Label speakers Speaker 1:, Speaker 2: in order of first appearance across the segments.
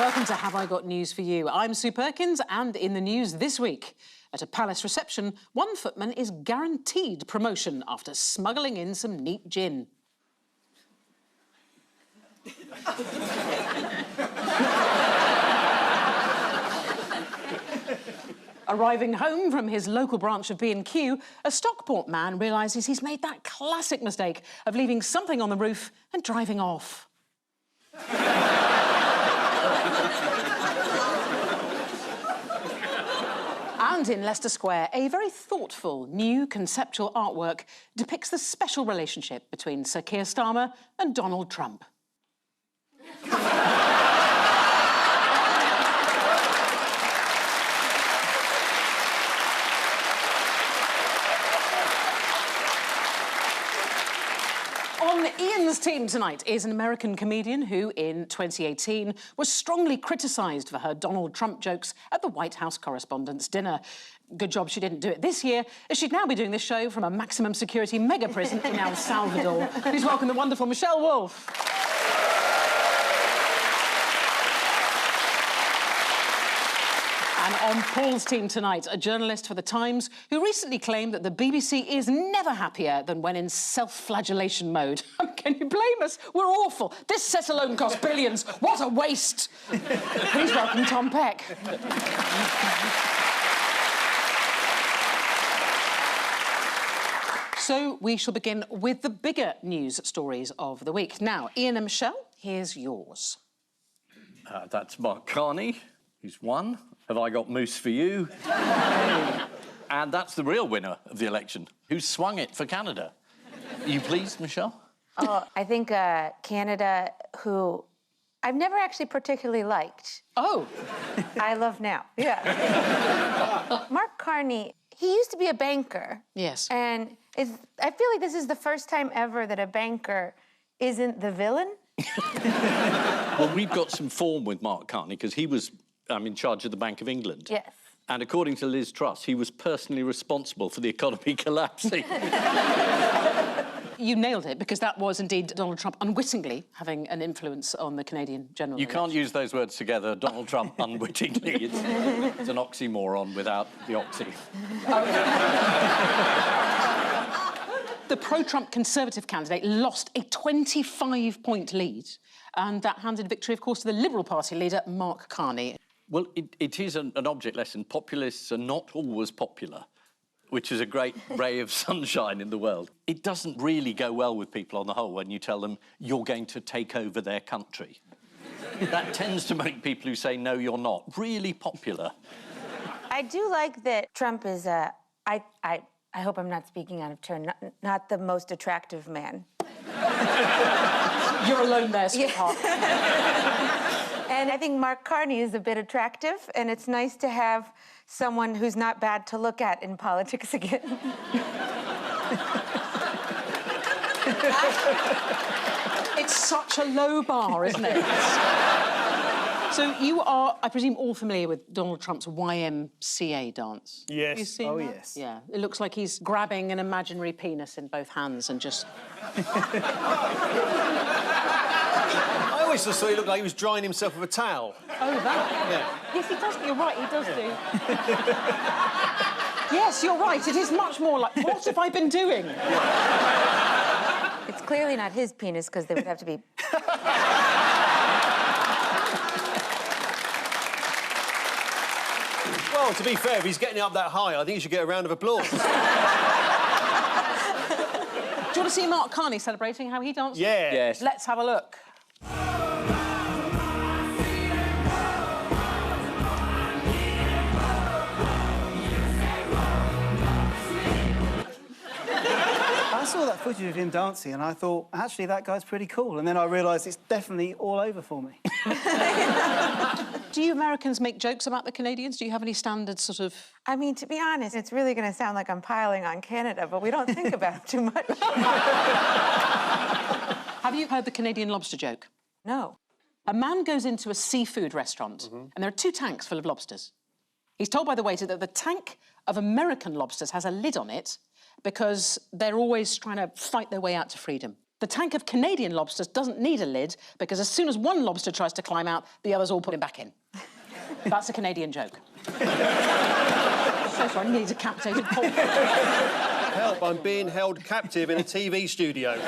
Speaker 1: Welcome to Have I Got News for You? I'm Sue Perkins, and in the news this week, at a palace reception, one footman is guaranteed promotion after smuggling in some neat gin. Arriving home from his local branch of B&Q, a Stockport man realises he's made that classic mistake of leaving something on the roof and driving off. And in Leicester Square, a very thoughtful, new conceptual artwork depicts the special relationship between Sir Keir Starmer and Donald Trump. On Ian's team tonight is an American comedian who, in 2018, was strongly criticised for her Donald Trump jokes at the White House Correspondents' Dinner. Good job she didn't do it this year, as she'd now be doing this show from a maximum security mega prison in El Salvador. Please welcome the wonderful Michelle Wolf. And on Paul's team tonight, a journalist for The Times who recently claimed that the BBC is never happier than when in self-flagellation mode. Can you blame us? We're awful. This set alone cost billions. What a waste. Please welcome Tom Peck. So we shall begin with the bigger news stories of the week. Now, Ian and Michelle, here's yours.
Speaker 2: That's Mark Carney, who's won. Have I got moose for you? And that's the real winner of the election, who swung it for Canada. Are you pleased, Michelle?
Speaker 3: Oh, I think Canada, who I've never actually particularly liked.
Speaker 1: Oh.
Speaker 3: I love now, yeah. Mark Carney, he used to be a banker.
Speaker 1: Yes.
Speaker 3: And I feel like this is the first time ever that a banker isn't the villain.
Speaker 2: Well, we've got some form with Mark Carney, because he was in charge of the Bank of England.
Speaker 3: Yes.
Speaker 2: And according to Liz Truss, he was personally responsible for the economy collapsing.
Speaker 1: You nailed it, because that was indeed Donald Trump unwittingly having an influence on the Canadian general election.
Speaker 2: You can't use those words together, Donald Trump unwittingly. It's an oxymoron without the oxy.
Speaker 1: The pro-Trump Conservative candidate lost a 25-point lead, and that handed victory, of course, to the Liberal Party leader, Mark Carney.
Speaker 2: Well, it is an object lesson. Populists are not always popular, which is a great ray of sunshine in the world. It doesn't really go well with people on the whole when you tell them you're going to take over their country. That tends to make people who say, no, you're not, really popular.
Speaker 3: I do like that Trump is, I hope I'm not speaking out of turn, not the most attractive man.
Speaker 1: You're alone there, sweetheart.
Speaker 3: And I think Mark Carney is a bit attractive, and it's nice to have someone who's not bad to look at in politics again.
Speaker 1: It's such a low bar, isn't it? So you are, I presume, all familiar with Donald Trump's YMCA dance?
Speaker 4: Yes.
Speaker 1: Have you seen
Speaker 4: Oh,
Speaker 1: that?
Speaker 4: yes.
Speaker 1: Yeah. It looks like he's grabbing an imaginary penis in both hands and just...
Speaker 4: I always just thought he looked like he was drying himself with a towel.
Speaker 1: Oh, that?
Speaker 4: Yeah.
Speaker 1: Yes, he does. You're right, he does do. Yes, you're right. It is much more like, what have I been doing?
Speaker 3: It's clearly not his penis, because there would have to be...
Speaker 4: Well, to be fair, if he's getting up that high, I think he should get a round of applause.
Speaker 1: Do you want to see Mark Carney celebrating how he danced?
Speaker 4: Yeah.
Speaker 2: Yes.
Speaker 1: Let's have a look.
Speaker 5: I saw that footage of him dancing and I thought, actually, that guy's pretty cool. And then I realised it's definitely all over for me.
Speaker 1: Do you Americans make jokes about the Canadians? Do you have any standard sort of...
Speaker 3: I mean, to be honest, it's really going to sound like I'm piling on Canada, but we don't think about it too much.
Speaker 1: Have you heard the Canadian lobster joke?
Speaker 3: No.
Speaker 1: A man goes into a seafood restaurant and there are 2 tanks full of lobsters. He's told by the waiter that the tank of American lobsters has a lid on it because they're always trying to fight their way out to freedom. The tank of Canadian lobsters doesn't need a lid because as soon as one lobster tries to climb out, the others all put him back in. That's a Canadian joke. So sorry, needs a captivated pulp.
Speaker 4: Help, I'm being held captive in a TV studio.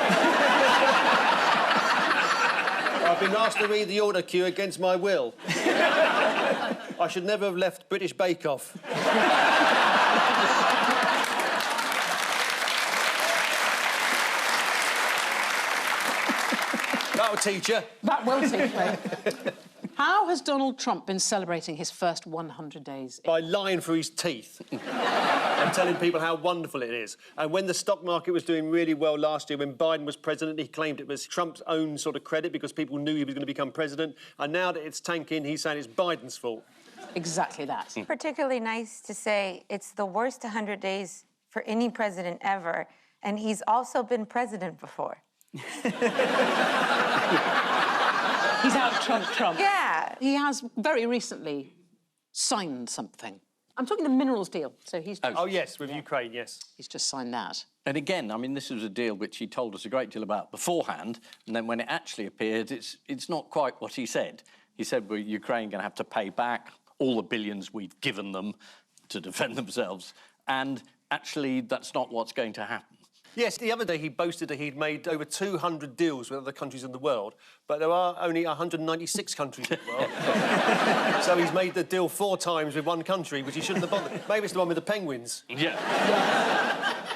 Speaker 4: I've been asked to read the order queue against my will. I should never have left British Bake Off. That'll teach you.
Speaker 1: That will teach me. How has Donald Trump been celebrating his first 100 days?
Speaker 4: By lying through his teeth and telling people how wonderful it is. And when the stock market was doing really well last year, when Biden was president, he claimed it was Trump's own sort of credit because people knew he was going to become president. And now that it's tanking, he's saying it's Biden's fault.
Speaker 1: Exactly that.
Speaker 3: Particularly nice to say it's the worst 100 days for any president ever, and he's also been president before.
Speaker 1: He's out Trump.
Speaker 3: Yeah.
Speaker 1: He has very recently signed something. I'm talking the minerals deal, so he's...
Speaker 4: Oh, yes, with Ukraine, yes.
Speaker 1: He's just signed that.
Speaker 2: And again, I mean, this was a deal which he told us a great deal about beforehand, and then when it actually appeared, it's not quite what he said. He said, well, Ukraine going to have to pay back all the billions we've given them to defend themselves, and actually, that's not what's going to happen.
Speaker 4: Yes, the other day he boasted that he'd made over 200 deals with other countries in the world, but there are only 196 countries in the world. So he's made the deal 4 times with one country, which he shouldn't have bothered. Maybe it's the one with the penguins.
Speaker 2: Yeah.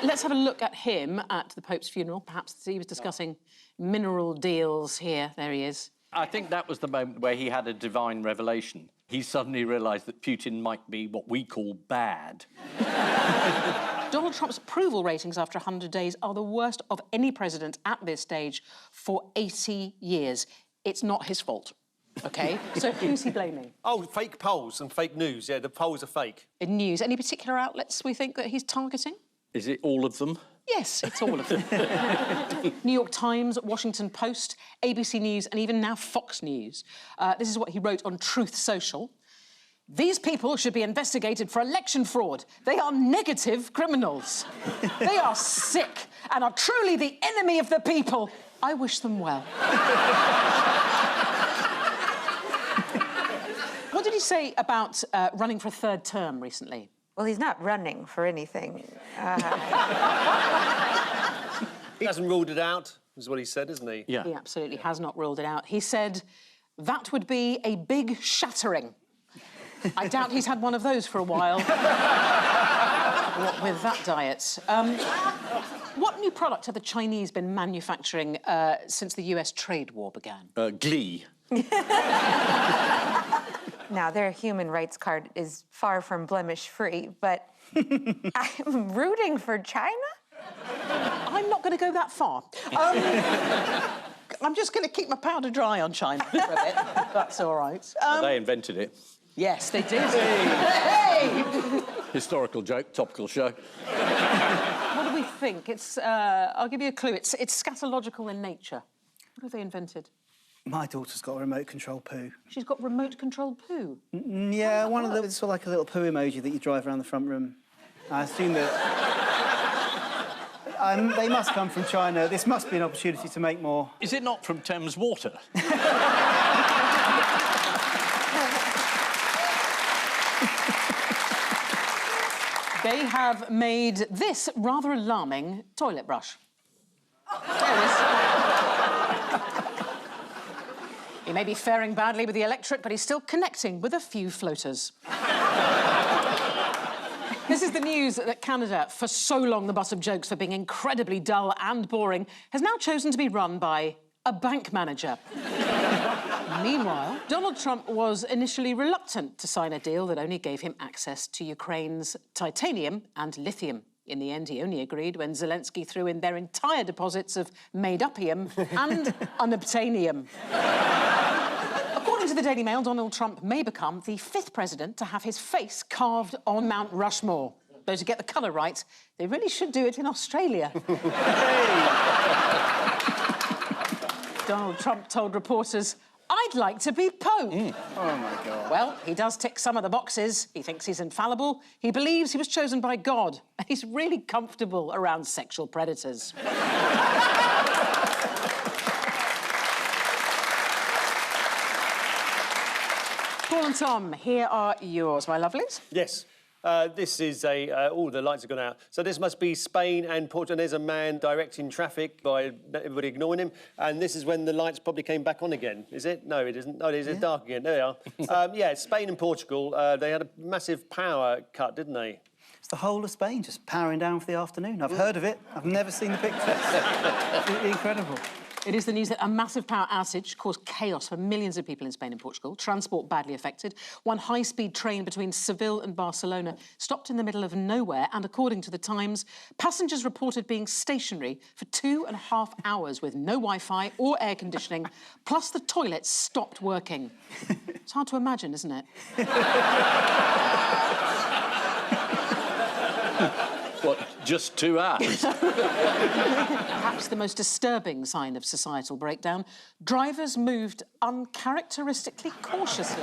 Speaker 1: Let's have a look at him at the Pope's funeral. Perhaps he was discussing mineral deals here. There he is.
Speaker 2: I think that was the moment where he had a divine revelation. He suddenly realised that Putin might be what we call bad.
Speaker 1: Donald Trump's approval ratings after 100 days are the worst of any president at this stage for 80 years. It's not his fault, OK? So who's he blaming?
Speaker 4: Oh, fake polls and fake news. Yeah, the polls are fake.
Speaker 1: In news, any particular outlets we think that he's targeting?
Speaker 2: Is it all of them?
Speaker 1: Yes, it's all of them. New York Times, Washington Post, ABC News, and even now Fox News. This is what he wrote on Truth Social. These people should be investigated for election fraud. They are negative criminals. They are sick and are truly the enemy of the people. I wish them well. What did he say about running for a 3rd term recently?
Speaker 3: Well, he's not running for anything.
Speaker 4: He hasn't ruled it out, is what he said, isn't he?
Speaker 2: Yeah.
Speaker 1: He absolutely has not ruled it out. He said that would be a big shattering. I doubt he's had one of those for a while. What with that diet. What new product have the Chinese been manufacturing since the US trade war began?
Speaker 2: Glee.
Speaker 3: Now, their human rights card is far from blemish-free, but I'm rooting for China?
Speaker 1: I'm not going to go that far. I'm just going to keep my powder dry on China for a bit. That's all right.
Speaker 2: They invented it.
Speaker 1: Yes, they did. Hey!
Speaker 2: Historical joke, topical show.
Speaker 1: What do we think? It's, I'll give you a clue. It's scatological in nature. What have they invented?
Speaker 5: My daughter's got a remote-control poo.
Speaker 1: She's got remote-controlled poo.
Speaker 5: Yeah, one of them. It's sort of like a little poo emoji that you drive around the front room. I assume that... they must come from China. This must be an opportunity to make more.
Speaker 2: Is it not from Thames Water?
Speaker 1: They have made this rather alarming toilet brush. There it is. He may be faring badly with the electorate, but he's still connecting with a few floaters. This is the news that Canada, for so long the butt of jokes for being incredibly dull and boring, has now chosen to be run by a bank manager. Meanwhile, Donald Trump was initially reluctant to sign a deal that only gave him access to Ukraine's titanium and lithium. In the end, he only agreed when Zelensky threw in their entire deposits of made-upium and unobtainium. According to the Daily Mail, Donald Trump may become the 5th president to have his face carved on Mount Rushmore. Though to get the colour right, they really should do it in Australia. Donald Trump told reporters, "I'd like to be Pope."
Speaker 5: Oh, my God.
Speaker 1: Well, he does tick some of the boxes. He thinks he's infallible. He believes he was chosen by God. And he's really comfortable around sexual predators. Paul and Tom, here are yours, my lovelies.
Speaker 4: Yes. This is oh, the lights have gone out. So this must be Spain and Portugal. There's a man directing traffic by everybody ignoring him. And this is when the lights probably came back on again. Is it? No, it isn't. Oh, it is dark again. There they are. Yeah, Spain and Portugal, they had a massive power cut, didn't they?
Speaker 5: It's the whole of Spain just powering down for the afternoon. I've heard of it. I've never seen the pictures. Absolutely incredible.
Speaker 1: It is the news that a massive power outage caused chaos for millions of people in Spain and Portugal. Transport badly affected. One high-speed train between Seville and Barcelona stopped in the middle of nowhere, and according to the Times, passengers reported being stationary for 2.5 hours with no Wi-Fi or air conditioning, plus the toilets stopped working. It's hard to imagine, isn't it?
Speaker 2: What, just 2 hours?
Speaker 1: Perhaps the most disturbing sign of societal breakdown, drivers moved uncharacteristically cautiously,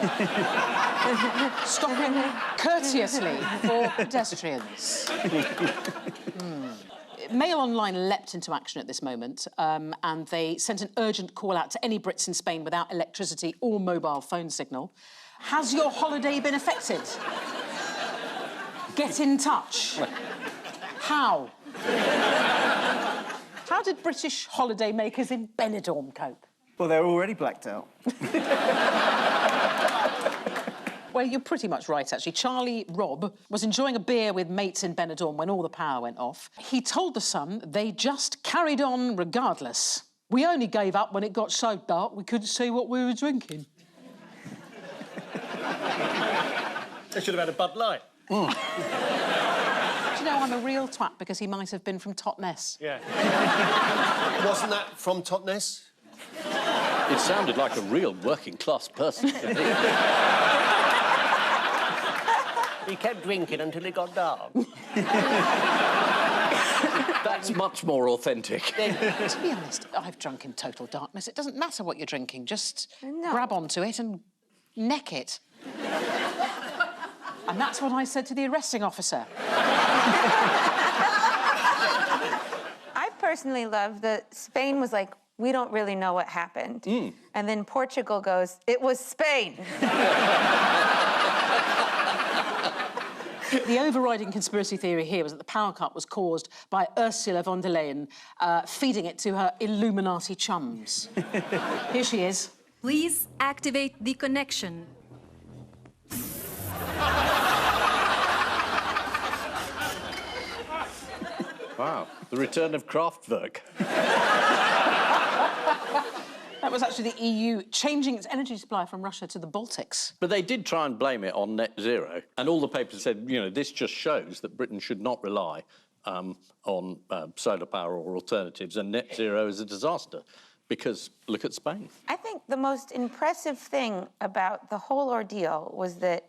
Speaker 1: stopping courteously for pedestrians. Mail Online leapt into action at this moment, and they sent an urgent call out to any Brits in Spain without electricity or mobile phone signal. Has your holiday been affected? Get in touch. How? How did British holidaymakers in Benidorm cope?
Speaker 5: Well, they're already blacked out.
Speaker 1: Well, you're pretty much right, actually. Charlie Robb was enjoying a beer with mates in Benidorm when all the power went off. He told The Sun they just carried on regardless. We only gave up when it got so dark we couldn't see what we were drinking.
Speaker 4: They should have had a Bud Light.
Speaker 1: Do you know, I'm a real twat because he might have been from Totnes.
Speaker 4: Yeah. Wasn't that from Totnes?
Speaker 2: It sounded like a real working-class person to me.
Speaker 4: He kept drinking until it got dark.
Speaker 2: That's much more authentic.
Speaker 1: To be honest, I've drunk in total darkness. It doesn't matter what you're drinking, just grab onto it and neck it. And that's what I said to the arresting officer.
Speaker 3: I personally love that Spain was like, we don't really know what happened. And then Portugal goes, it was Spain.
Speaker 1: The overriding conspiracy theory here was that the power cut was caused by Ursula von der Leyen feeding it to her Illuminati chums. Here she is.
Speaker 6: Please activate the connection.
Speaker 2: Wow, the return of Kraftwerk.
Speaker 1: That was actually the EU changing its energy supply from Russia to the Baltics.
Speaker 2: But they did try and blame it on net zero, and all the papers said, you know, this just shows that Britain should not rely on solar power or alternatives, and net zero is a disaster, because look at Spain.
Speaker 3: I think the most impressive thing about the whole ordeal was that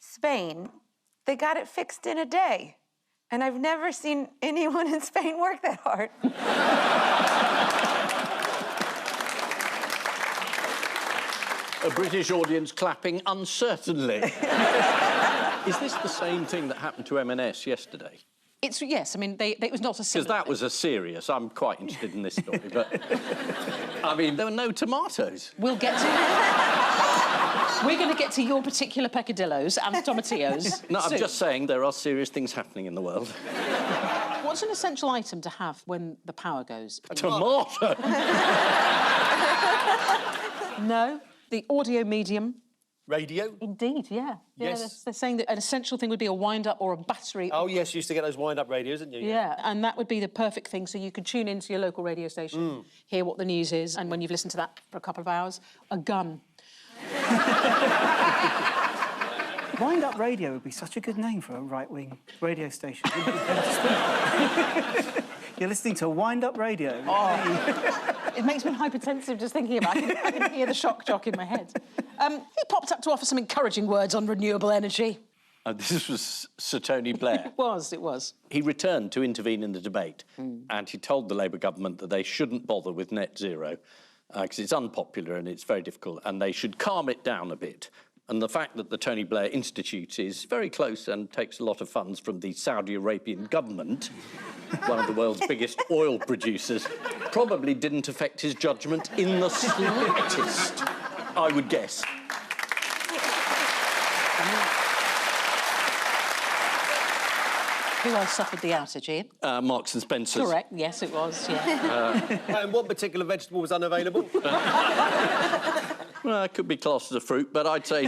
Speaker 3: Spain, they got it fixed in a day. And I've never seen anyone in Spain work that hard.
Speaker 2: A British audience clapping uncertainly. Is this the same thing that happened to M&S yesterday?
Speaker 1: Yes, I mean, it was not a similar
Speaker 2: Because that
Speaker 1: thing.
Speaker 2: was a serious... I'm quite interested in this story, but... I mean, there were no tomatoes.
Speaker 1: We'll get to... We're going to get to your particular peccadillos and tomatillos
Speaker 2: No,
Speaker 1: soon.
Speaker 2: I'm just saying there are serious things happening in the world.
Speaker 1: What's an essential item to have when the power goes?
Speaker 2: A tomato!
Speaker 1: No, the audio medium.
Speaker 4: Radio?
Speaker 1: Indeed, yeah.
Speaker 4: Yes.
Speaker 1: They're saying that an essential thing would be a wind-up or a battery.
Speaker 4: Oh, yes, you used to get those wind-up radios, didn't you?
Speaker 1: Yeah, and that would be the perfect thing, so you could tune into your local radio station, hear what the news is, and when you've listened to that for a couple of hours, a gun.
Speaker 5: Wind-up radio would be such a good name for a right-wing radio station. You're listening to Wind-Up Radio.
Speaker 1: Oh, it makes me hypertensive just thinking about it. I can hear the shock jock in my head. He popped up to offer some encouraging words on renewable energy.
Speaker 2: This was Sir Tony Blair.
Speaker 1: It was.
Speaker 2: He returned to intervene in the debate, and he told the Labour government that they shouldn't bother with net zero because it's unpopular and it's very difficult, and they should calm it down a bit. And the fact that the Tony Blair Institute is very close and takes a lot of funds from the Saudi Arabian government, one of the world's biggest oil producers, probably didn't affect his judgment in the slightest, I would guess.
Speaker 1: Who else suffered the outage, Ian?
Speaker 2: Marks and Spencer's.
Speaker 1: Correct, yes, it was, yeah.
Speaker 4: And what particular vegetable was unavailable?
Speaker 2: Well, it could be classed as a fruit, but I'd say...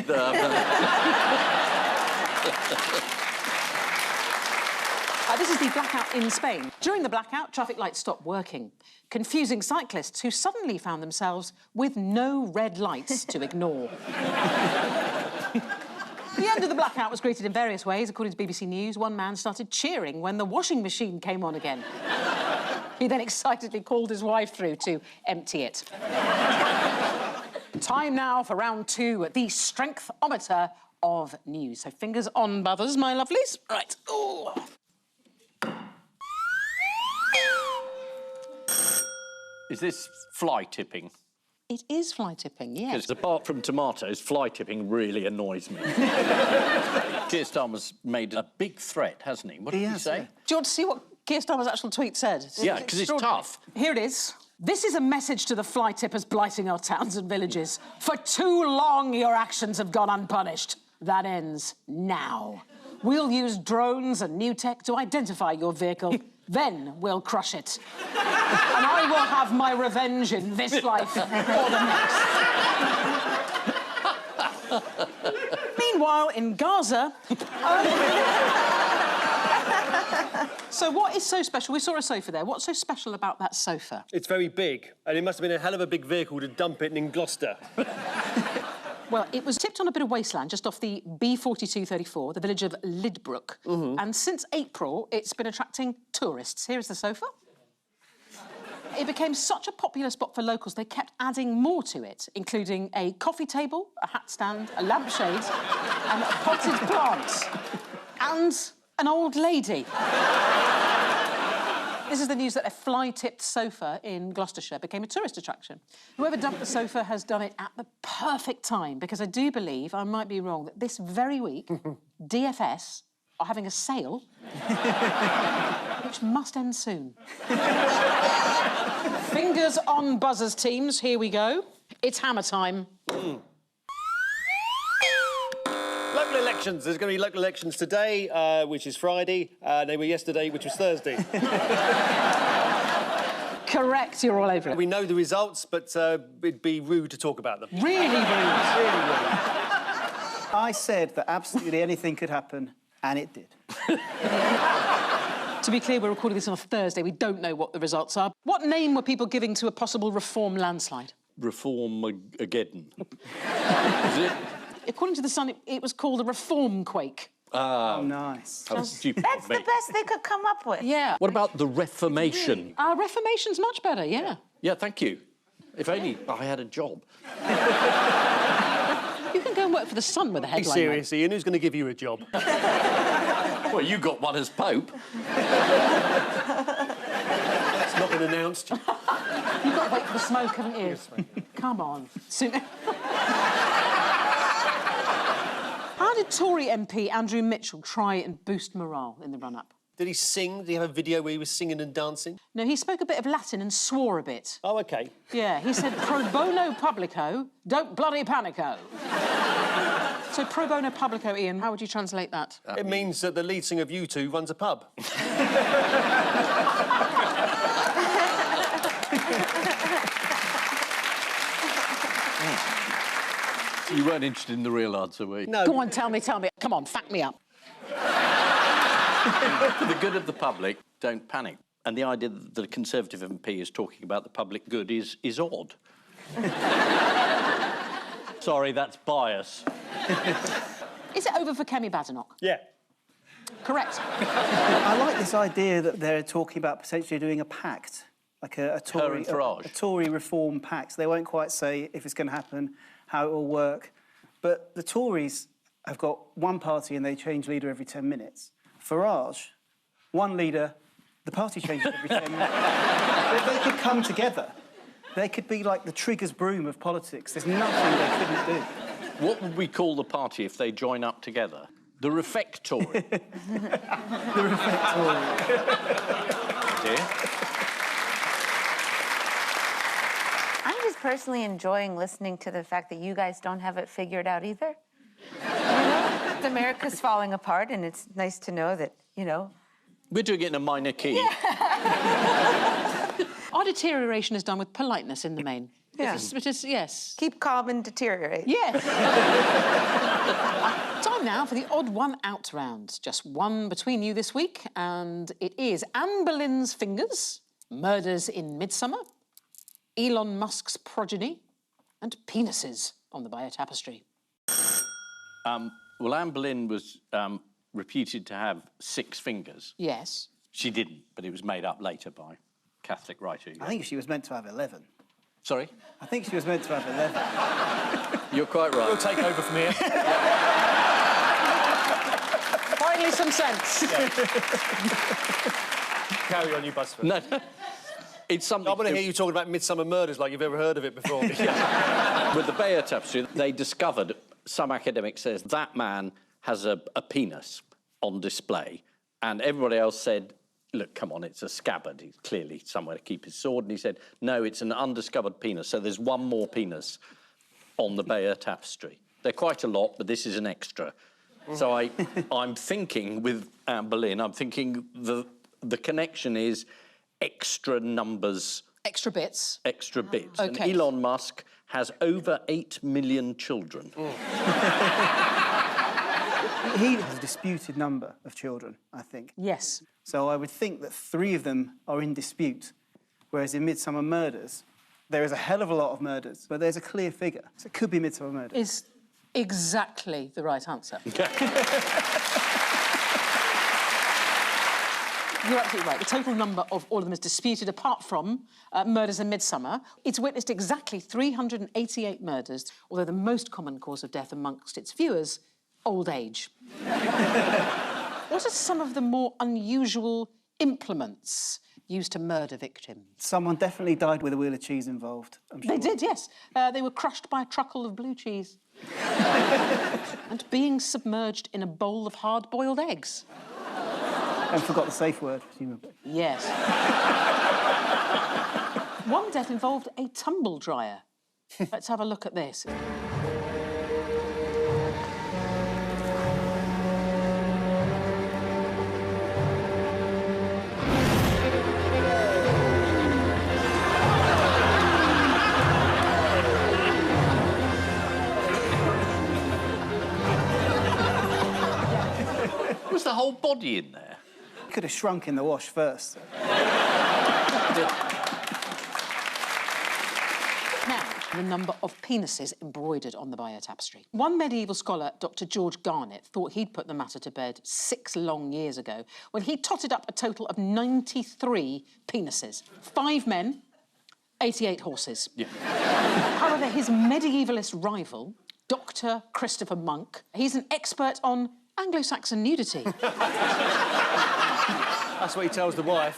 Speaker 1: This is the blackout in Spain. During the blackout, traffic lights stopped working, confusing cyclists who suddenly found themselves with no red lights to ignore. The end of the blackout was greeted in various ways. According to BBC News, one man started cheering when the washing machine came on again. He then excitedly called his wife through to empty it. Time now for round two, the strengthometer of news. So fingers on, brothers, my lovelies. Right. Ooh.
Speaker 2: Is this fly tipping?
Speaker 1: It is fly tipping, yes.
Speaker 2: Because apart from tomatoes, fly tipping really annoys me. Keir Starmer's made a big threat, hasn't he? What did he say?
Speaker 1: Do you want to see what Keir Starmer's actual tweet said?
Speaker 2: Yeah, because it's tough.
Speaker 1: Here it is. This is a message to the fly tippers blighting our towns and villages. For too long, your actions have gone unpunished. That ends now. We'll use drones and new tech to identify your vehicle. Then we'll crush it. And I will have my revenge in this life or the next. Meanwhile, in Gaza... So what is so special? We saw a sofa there. What's so special about that sofa?
Speaker 4: It's very big, and it must have been a hell of a big vehicle to dump it in Gloucester.
Speaker 1: Well, it was tipped on a bit of wasteland just off the B4234, the village of Lidbrook. And since April, it's been attracting tourists. Here is the sofa. It became such a popular spot for locals, they kept adding more to it, including a coffee table, a hat stand, a lampshade, and potted plants. And an old lady. This is the news that a fly-tipped sofa in Gloucestershire became a tourist attraction. Whoever dumped the sofa has done it at the perfect time, because I do believe, I might be wrong, that this very week, DFS are having a sale, which must end soon. Fingers on buzzers, teams. Here we go. It's hammer time.
Speaker 4: Local elections. There's going to be local elections today, which is Friday. They were yesterday, which was Thursday.
Speaker 1: Correct, you're all over it.
Speaker 4: We know the results, but it'd be rude to talk about them.
Speaker 1: Really rude.
Speaker 4: Really rude.
Speaker 5: I said that absolutely anything could happen, and it did.
Speaker 1: To be clear, we're recording this on a Thursday. We don't know what the results are. What name were people giving to a possible reform landslide?
Speaker 2: Reform-ageddon. Is it?
Speaker 1: According to The Sun, it was called a reform quake.
Speaker 5: Oh, nice.
Speaker 3: That's the best they could come up with.
Speaker 1: Yeah.
Speaker 2: What about the Reformation?
Speaker 1: Reformation's much better, yeah.
Speaker 2: Yeah, thank you. If only I had a job.
Speaker 1: You can go and work for The Sun with a headline.
Speaker 4: Be serious, Ian. Who's going to give you a job?
Speaker 2: Well, you got one as Pope.
Speaker 4: It's not been announced.
Speaker 1: You've got to wait for the smoke, haven't you? Come on. Soon... How did Tory MP Andrew Mitchell try and boost morale in the run-up?
Speaker 4: Did he sing? Did he have a video where he was singing and dancing?
Speaker 1: No, he spoke a bit of Latin and swore a bit.
Speaker 4: Oh, OK.
Speaker 1: Yeah, he said, pro bono publico, don't bloody panico. So pro bono publico, Ian, how would you translate that?
Speaker 4: It means that the lead singer of U2 runs a pub.
Speaker 2: You weren't interested in the real answer, were you?
Speaker 4: No.
Speaker 1: Go on, tell me. Come on, fact me up.
Speaker 2: For the good of the public, don't panic. And the idea that the Conservative MP is talking about the public good is odd. Sorry, that's bias.
Speaker 1: Is it over for Kemi Badenoch?
Speaker 4: Yeah.
Speaker 1: Correct.
Speaker 5: I like this idea that they're talking about potentially doing a pact, like a Tory reform pact. They won't quite say if it's going to happen, how it will work. But the Tories have got one party and they change leader every 10 minutes. Farage, one leader, the party changes every 10 minutes. If they could come together, they could be like the Trigger's broom of politics. There's nothing they couldn't do.
Speaker 2: What would we call the party if they join up together? The Refectory.
Speaker 5: The Refectory.
Speaker 2: Dear.
Speaker 3: I'm just personally enjoying listening to the fact that you guys don't have it figured out either. You know, America's falling apart, and it's nice to know that, you know,
Speaker 2: We're doing it in a minor key.
Speaker 1: Our deterioration is done with politeness in the main.
Speaker 3: Yeah.
Speaker 1: Yes.
Speaker 3: Keep calm and deteriorate.
Speaker 1: Yes. Time now for the odd one out round. Just one between you this week, and it is Anne Boleyn's fingers, murders in Midsummer, Elon Musk's progeny, and penises on the Bayeux Tapestry.
Speaker 2: Well, Anne Boleyn was reputed to have 6 fingers.
Speaker 1: Yes.
Speaker 2: She didn't, but it was made up later by Catholic writer.
Speaker 5: I think she was meant to have 11.
Speaker 2: Sorry?
Speaker 5: I think she was meant to have 11.
Speaker 2: You're quite right.
Speaker 4: We'll take over from here.
Speaker 1: Finally, some sense.
Speaker 4: Carry on, you Buzzford.
Speaker 2: No, it's something...
Speaker 4: I want to hear you talking about Midsummer Murders like you've ever heard of it before.
Speaker 2: With the Bayeux Tapestry, they discovered, some academic says, that man has a penis on display, and everybody else said, look, come on, it's a scabbard. He's clearly somewhere to keep his sword. And he said, no, it's an undiscovered penis. So there's one more penis on the Bayeux Tapestry. They're quite a lot, but this is an extra. So I'm thinking with Anne Boleyn, I'm thinking the connection is extra numbers.
Speaker 1: Extra bits.
Speaker 2: Extra bits.
Speaker 1: OK.
Speaker 2: And Elon Musk has over 8 million children.
Speaker 5: He has a disputed number of children, I think.
Speaker 1: Yes.
Speaker 5: So I would think that 3 of them are in dispute, whereas in Midsummer Murders, there is a hell of a lot of murders, but there's a clear figure. So it could be Midsummer Murders.
Speaker 1: Is exactly the right answer. You're absolutely right. The total number of all of them is disputed, apart from murders in Midsummer. It's witnessed exactly 388 murders, although the most common cause of death amongst its viewers, old age. What are some of the more unusual implements used to murder victims?
Speaker 5: Someone definitely died with a wheel of cheese involved, I'm sure.
Speaker 1: They did, yes. They were crushed by a truckle of blue cheese. And being submerged in a bowl of hard-boiled eggs.
Speaker 5: And forgot the safe word, presumably.
Speaker 1: Yes. One death involved a tumble dryer. Let's have a look at this.
Speaker 2: Was the whole body in there?
Speaker 5: Could have shrunk in the wash first.
Speaker 1: Now, the number of penises embroidered on the Bayeux Tapestry. One medieval scholar, Dr. George Garnett, thought he'd put the matter to bed 6 long years ago when he totted up a total of 93 penises. 5 men, 88 horses.
Speaker 2: Yeah.
Speaker 1: However, his medievalist rival, Dr. Christopher Monk, he's an expert on Anglo-Saxon nudity.
Speaker 4: That's what he tells the wife.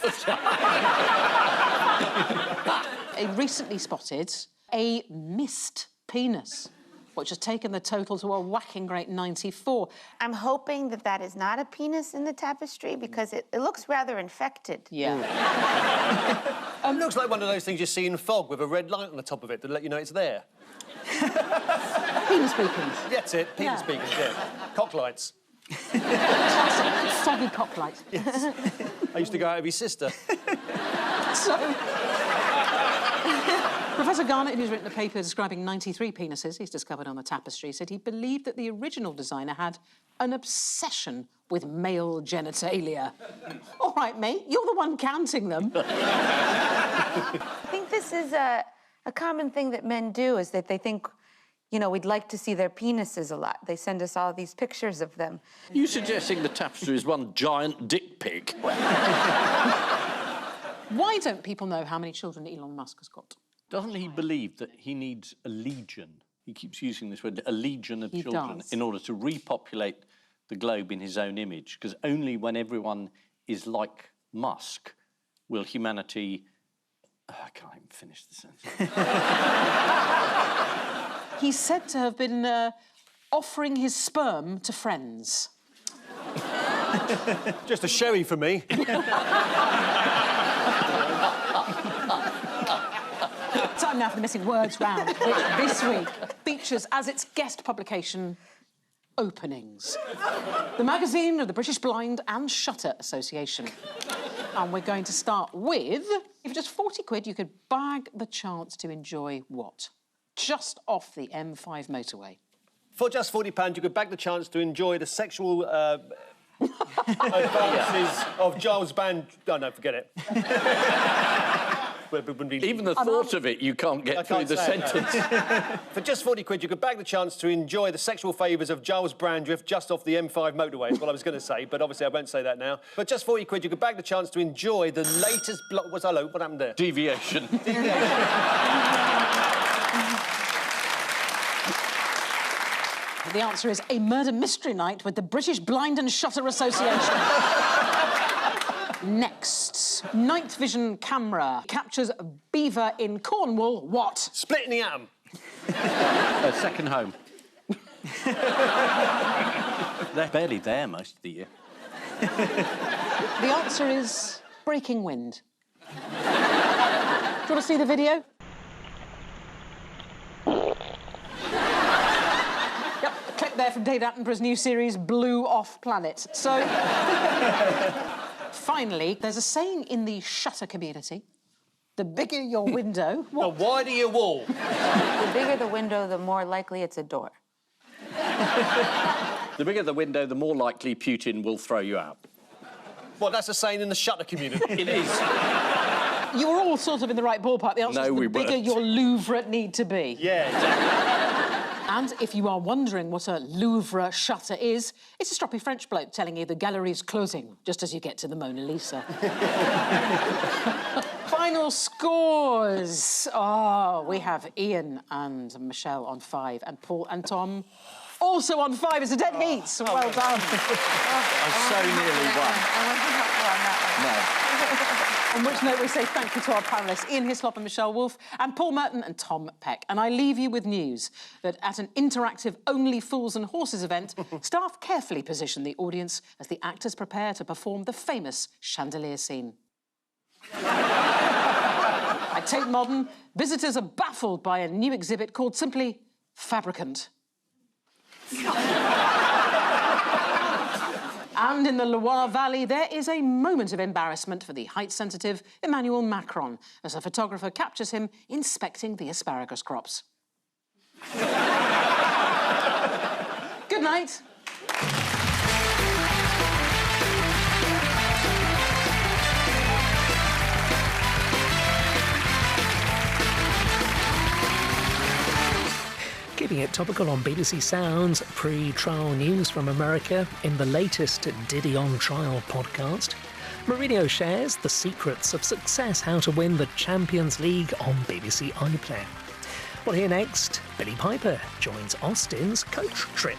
Speaker 1: He recently spotted a missed penis, which has taken the total to a whacking great 94.
Speaker 3: I'm hoping that that is not a penis in the tapestry because it looks rather infected.
Speaker 1: Yeah.
Speaker 4: It looks like one of those things you see in fog with a red light on the top of it to let you know it's there.
Speaker 1: Penis beacons.
Speaker 4: That's it, penis
Speaker 1: Yeah.
Speaker 4: beacons, yeah. Cock lights.
Speaker 1: Classic foggy cocklight.
Speaker 4: Yes. I used to go out with his sister.
Speaker 1: So, Professor Garnett, who's written a paper describing 93 penises he's discovered on the tapestry, said he believed that the original designer had an obsession with male genitalia. All right, mate, you're the one counting them.
Speaker 3: I think this is a common thing that men do, is that they think, you know, we'd like to see their penises a lot. They send us all these pictures of them.
Speaker 2: You suggesting the tapestry is one giant dick pic?
Speaker 1: Why don't people know how many children Elon Musk has got?
Speaker 2: Doesn't he believe that he needs a legion? He keeps using this word, a legion of children,
Speaker 1: does.
Speaker 2: in order to repopulate the globe in his own image, because only when everyone is like Musk will humanity... I can't even finish the sentence.
Speaker 1: He's said to have been offering his sperm to friends.
Speaker 4: Just a sherry for me.
Speaker 1: Time now for the Missing Words round, which this week features as its guest publication Openings, the magazine of the British Blind and Shutter Association. And we're going to start with, for just 40 quid, you could bag the chance to enjoy what? Just off the M5 motorway.
Speaker 4: For just £40, you could bag the chance to enjoy the sexual advances of Giles Band... Oh, no, forget it.
Speaker 2: Even the thought of it, you can't get through the sentence.
Speaker 4: For just 40 quid, you could bag the chance to enjoy the sexual favours of Giles Brandreth just off the M5 motorway, is what I was going to say, but obviously I won't say that now. For just 40 quid, you could bag the chance to enjoy the latest... Hello, what happened there?
Speaker 2: Deviation.
Speaker 1: The answer is a murder mystery night with the British Blind and Shutter Association. Next, night vision camera captures beaver in Cornwall. What?
Speaker 4: Splitting the atom.
Speaker 2: A second home. They're barely there most of the year.
Speaker 1: The answer is breaking wind. Do you want to see the video? Yep, a clip there from David Attenborough's new series, Blue Off Planet. So... Finally, there's a saying in the shutter community, the bigger your window...
Speaker 4: The wider your wall.
Speaker 3: The bigger the window, the more likely it's a door.
Speaker 2: The bigger the window, the more likely Putin will throw you out.
Speaker 4: Well, that's a saying in the shutter community.
Speaker 2: It is.
Speaker 1: You were all sort of in the right ballpark. The answer is the bigger your Louvre need to be.
Speaker 4: Yeah, exactly.
Speaker 1: And if you are wondering what a Louvre shutter is, it's a stroppy French bloke telling you the gallery's closing just as you get to the Mona Lisa. Final scores. Oh, we have Ian and Michelle on 5 and Paul and Tom also on 5. It's a dead heat. Well done.
Speaker 2: I so nearly won.
Speaker 3: I wasn't helpful on that one.
Speaker 2: No.
Speaker 1: On which note, we say thank you to our panellists, Ian Hislop and Michelle Wolfe, and Paul Merton and Tom Peck. And I leave you with news that at an interactive Only Fools and Horses event, staff carefully position the audience as the actors prepare to perform the famous chandelier scene. At Tate Modern, visitors are baffled by a new exhibit called simply Fabricant. And in the Loire Valley, there is a moment of embarrassment for the height-sensitive Emmanuel Macron as a photographer captures him inspecting the asparagus crops. Good night.
Speaker 7: Keeping it topical on BBC Sounds, pre-trial news from America in the latest Diddy on Trial podcast. Mourinho shares the secrets of success, how to win the Champions League on BBC iPlayer. Well, here next, Billy Piper joins Austin's coach trip.